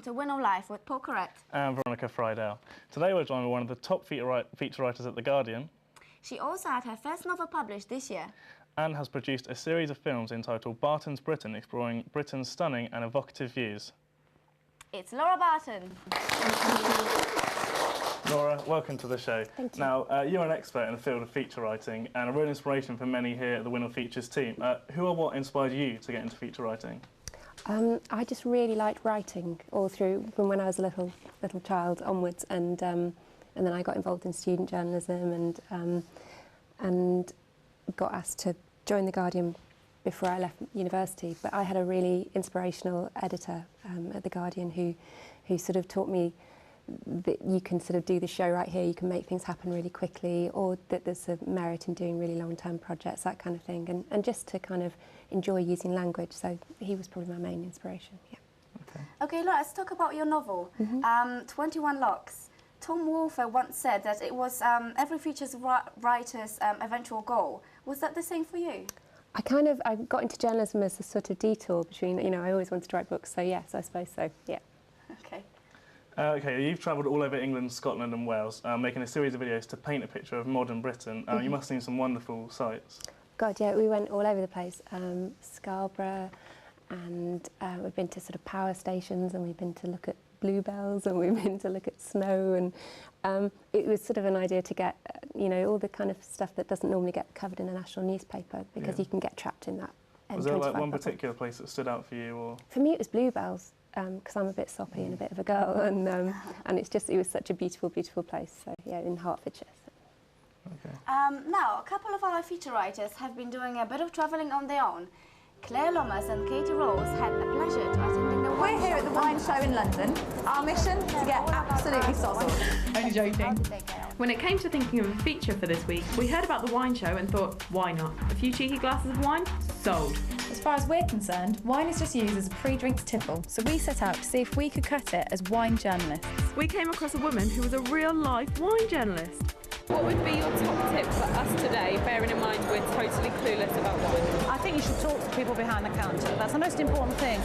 to WINOL Life with Paul Carret and Veronica Frydel. Today we're joined by one of the top feature writers at The Guardian. She also had her first novel published this year. And has produced a series of films entitled Barton's Britain, exploring Britain's stunning and evocative views. It's Laura Barton. Laura, welcome to the show. Thank you. Now, you're an expert in the field of feature writing and a real inspiration for many here at the WINOL Features team. Who or what inspired you to get into feature writing? I just really liked writing all through, from when I was a little child onwards, and then I got involved in student journalism and got asked to join The Guardian before I left university. But I had a really inspirational editor at The Guardian who sort of taught me that you can sort of do the show right here, you can make things happen really quickly, or that there's a merit in doing really long-term projects, that kind of thing, and just to kind of enjoy using language. So he was probably my main inspiration, yeah. Okay, Laura, let's talk about your novel, 21 Locks. Tom Wolfe once said that it was every feature writer's eventual goal. Was that the same for you? I got into journalism as a sort of detour between, you know, I always wanted to write books, so yes, I suppose so, yeah. Okay. Okay, you've travelled all over England, Scotland and Wales, making a series of videos to paint a picture of modern Britain. You must have seen some wonderful sights. God, yeah, we went all over the place. Scarborough, and we've been to sort of power stations, and we've been to look at bluebells, and we've been to look at snow, and it was sort of an idea to get, you know, all the kind of stuff that doesn't normally get covered in a national newspaper, because you can get trapped in that. Was there like one particular place that stood out for you? Or? For me it was bluebells, because I'm a bit soppy and a bit of a girl, and it was such a beautiful, beautiful place, so yeah, in Hertfordshire. So. Okay. Now, a couple of our feature writers have been doing a bit of travelling on their own. Claire Lomas and Katie Rose had the pleasure to attending the wine show. We're here at the wine show in London. Our mission, to get absolutely sozzled. Only joking. When it came to thinking of a feature for this week, we heard about the wine show and thought, why not? A few cheeky glasses of wine? Sold. As far as we're concerned, wine is just used as a pre-drinks tipple, so we set out to see if we could cut it as wine journalists. We came across a woman who was a real-life wine journalist. What would be your top tip for us today, bearing in mind we're totally clueless about wine? I think you should talk to people behind the counter. That's the most important thing.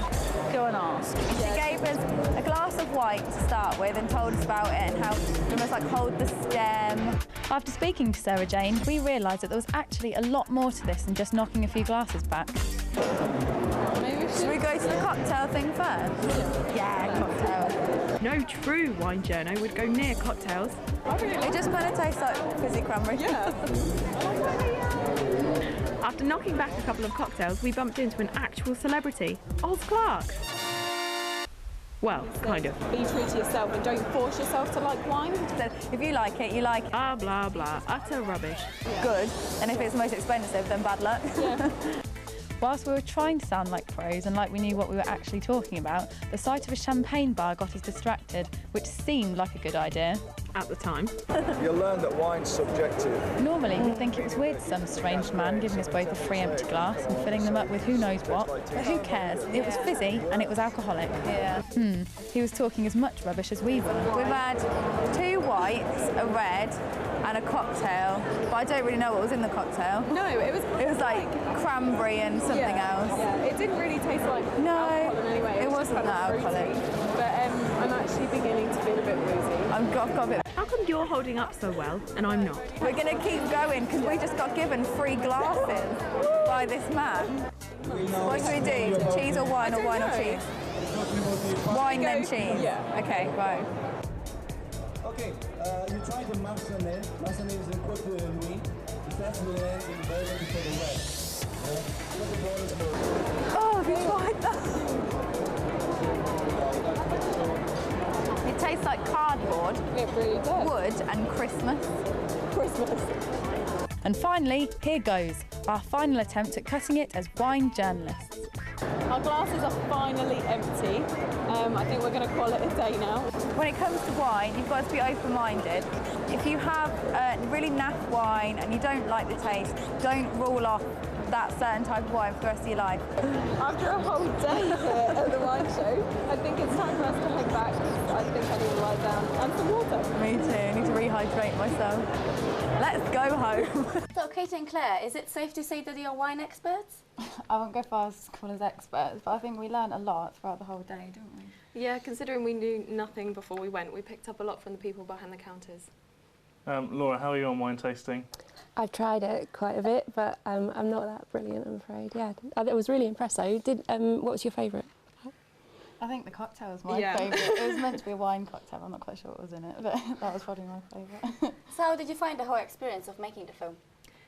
Go and ask. She gave us a glass of white to start with and told us about it and how we must like hold the stem. After speaking to Sarah Jane, we realised that there was actually a lot more to this than just knocking a few glasses back. Should we go to the cocktail thing first? Yeah, cocktail. No true wine journo would go near cocktails. It just kind of tastes like fizzy cranberry. Yeah. After knocking back a couple of cocktails, we bumped into an actual celebrity, Oz Clarke. Well, kind of. Be true to yourself and don't force yourself to like wine. So if you like it, you like it. Blah, blah, blah. Utter rubbish. Yeah. Good. And if it's the most expensive, then bad luck. Yeah. Whilst we were trying to sound like pros and like we knew what we were actually talking about, the sight of a champagne bar got us distracted, which seemed like a good idea. At the time. You'll learn that wine's subjective. Normally, you'd think it was weird some strange man giving us both a free empty glass and filling them up with who knows what, but who cares? It was fizzy and it was alcoholic. Yeah. He was talking as much rubbish as we were. We've had 2 whites, a red, and a cocktail, but I don't really know what was in the cocktail. No, it was like cranberry and something else. Yeah, it didn't really taste like alcohol in any way. It wasn't that alcoholic. But I'm actually beginning to feel a bit woozy. I've got a bit. How come you're holding up so well and I'm not? We're going to keep going because we just got given free glasses by this man. What should we do? Cheese or wine or wine or cheese? Wine then cheese? Yeah. Okay, right. Okay, you try the Marseillais. Marseillais is a Côte de Nuit. The first Milan in Berlin before the West. Oh, have you tried that? It tastes like cardboard, It really does. wood and Christmas. And finally, here goes, our final attempt at cutting it as wine journalists. Our glasses are finally empty. I think we're going to call it a day now. When it comes to wine, you've got to be open-minded. If you have really naff wine and you don't like the taste, don't rule off that certain type of wine for the rest of your life. After a whole day here at the wine show, I think it's time for us to head back. I think I need to lie down and some water. Me too, I need to rehydrate myself. Let's go home. So, Katie and Claire, is it safe to say that you're wine experts? I won't go far as call us experts, but I think we learned a lot throughout the whole day, didn't we? Yeah, considering we knew nothing before we went, we picked up a lot from the people behind the counters. Laura, how are you on wine tasting? I've tried it quite a bit, but I'm not that brilliant, I'm afraid. Yeah, I was really impressed though. What was your favourite? I think the cocktail was my favourite. It was meant to be a wine cocktail, I'm not quite sure what was in it, but that was probably my favourite. So how did you find the whole experience of making the film?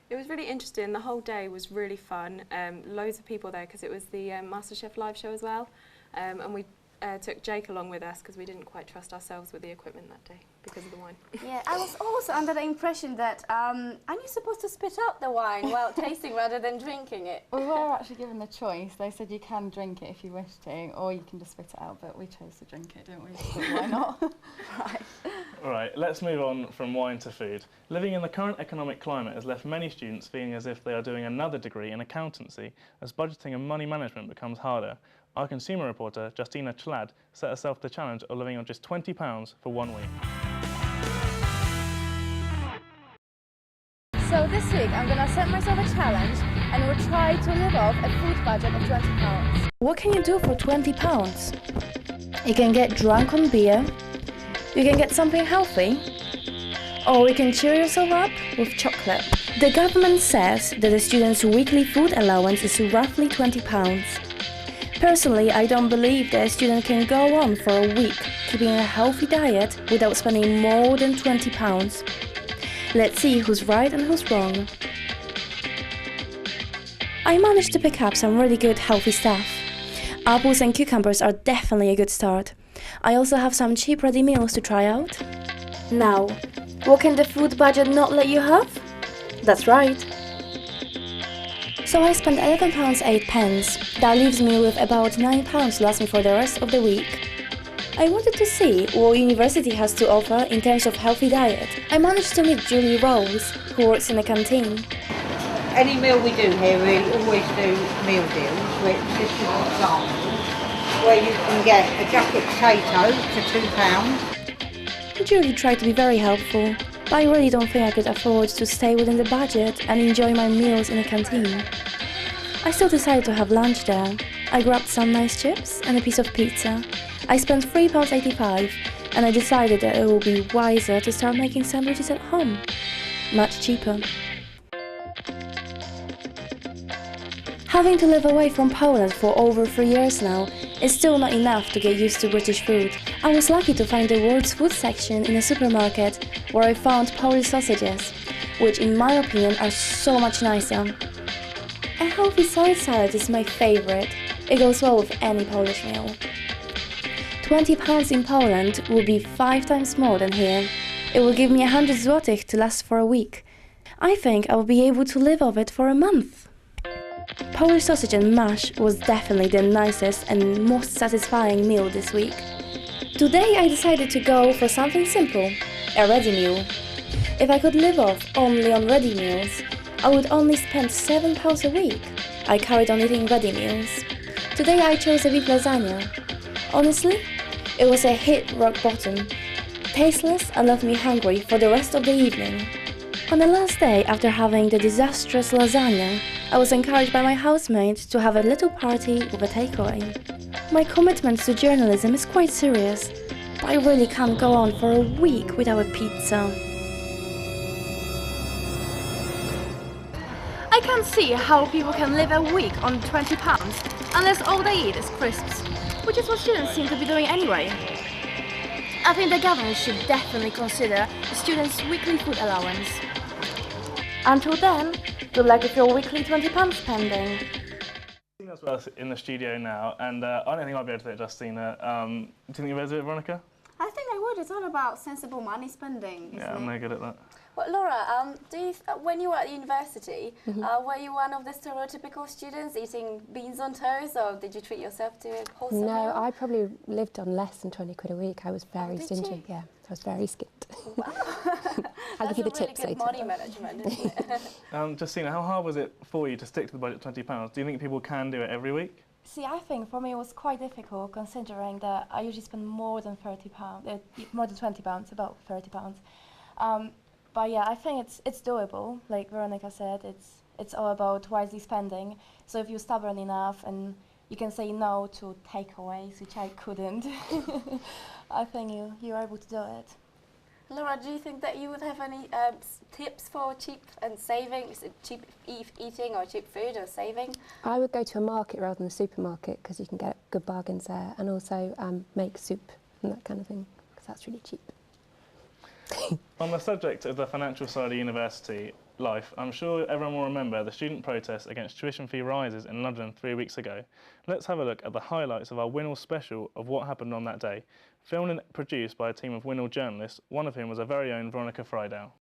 It was really interesting. The whole day was really fun. Loads of people there because it was the MasterChef live show as well. And we took Jake along with us because we didn't quite trust ourselves with the equipment that day because of the wine. Yeah, I was also under the impression that aren't you supposed to spit out the wine while tasting rather than drinking it? We were actually given the choice. They said you can drink it if you wish to, or you can just spit it out, but we chose to drink it, didn't we? So why not? Right. All right, let's move on from wine to food. Living in the current economic climate has left many students feeling as if they are doing another degree in accountancy as budgeting and money management becomes harder. Our consumer reporter, Justina Chlad, set herself the challenge of living on just £20 for 1 week. So this week I'm going to set myself a challenge and will try to live off a food budget of £20. What can you do for £20? You can get drunk on beer, you can get something healthy, or you can cheer yourself up with chocolate. The government says that a student's weekly food allowance is roughly £20. Personally, I don't believe that a student can go on for a week keeping a healthy diet without spending more than £20. Let's see who's right and who's wrong. I managed to pick up some really good healthy stuff. Apples and cucumbers are definitely a good start. I also have some cheap ready meals to try out. Now, what can the food budget not let you have? That's right. So I spent £11.08. That leaves me with about £9 to last me for the rest of the week. I wanted to see what university has to offer in terms of healthy diet. I managed to meet Julie Rose, who works in a canteen. Any meal we do here, we always do meal deals, which this is an example, where you can get a jacket potato for £2. Julie tried to be very helpful, but I really don't think I could afford to stay within the budget and enjoy my meals in a canteen. I still decided to have lunch there. I grabbed some nice chips and a piece of pizza. I spent £3.85 and I decided that it would be wiser to start making sandwiches at home. Much cheaper. Having to live away from Poland for over 3 years now is still not enough to get used to British food. I was lucky to find the world's food section in a supermarket where I found Polish sausages, which in my opinion are so much nicer. A healthy side salad is my favourite. It goes well with any Polish meal. £20 in Poland will be 5 times more than here. It will give me 100 złotych to last for a week. I think I will be able to live off it for a month. Polish sausage and mash was definitely the nicest and most satisfying meal this week. Today I decided to go for something simple, a ready meal. If I could live off only on ready meals, I would only spend £7 a week. I carried on eating ready meals. Today I chose a beef lasagna. Honestly, it was a hit rock bottom. Tasteless and left me hungry for the rest of the evening. On the last day after having the disastrous lasagna, I was encouraged by my housemate to have a little party with a takeaway. My commitment to journalism is quite serious, but I really can't go on for a week without a pizza. I can't see how people can live a week on £20 unless all they eat is crisps, which is what students seem to be doing anyway. I think the government should definitely consider a student's weekly food allowance. Until then, good luck with your weekly £20 spending. Justina's with us in the studio now, and I don't think I'll be able to do it, Justina. Do you think you'll be able to do it, Veronica? I think I would. It's all about sensible money spending, isn't Yeah, I'm no good at that. Well, Laura, when you were at university, were you one of the stereotypical students eating beans on toast, or did you treat yourself to a wholesome No, meal? I probably lived on less than 20 quid a week. I was very did stingy. you? Yeah, I was very skint. Wow. I'll give you the That's a really tips good later. money management, isn't it? Justina, how hard was it for you to stick to the budget of £20? Do you think people can do it every week? See, I think for me it was quite difficult considering that I usually spend more than more than £20, about £30. But yeah, I think it's doable. Like Veronica said, it's all about wisely spending. So if you're stubborn enough and you can say no to takeaways, which I couldn't. I think you're able to do it. Laura, do you think that you would have any tips for cheap and saving, cheap eating or cheap food or saving? I would go to a market rather than a supermarket because you can get good bargains there, and also make soup and that kind of thing because that's really cheap. On the subject of the financial side of university life, I'm sure everyone will remember the student protest against tuition fee rises in London 3 weeks ago. Let's have a look at the highlights of our WINOL special of what happened on that day, filmed and produced by a team of WINOL journalists, one of whom was our very own Veronica Frydel.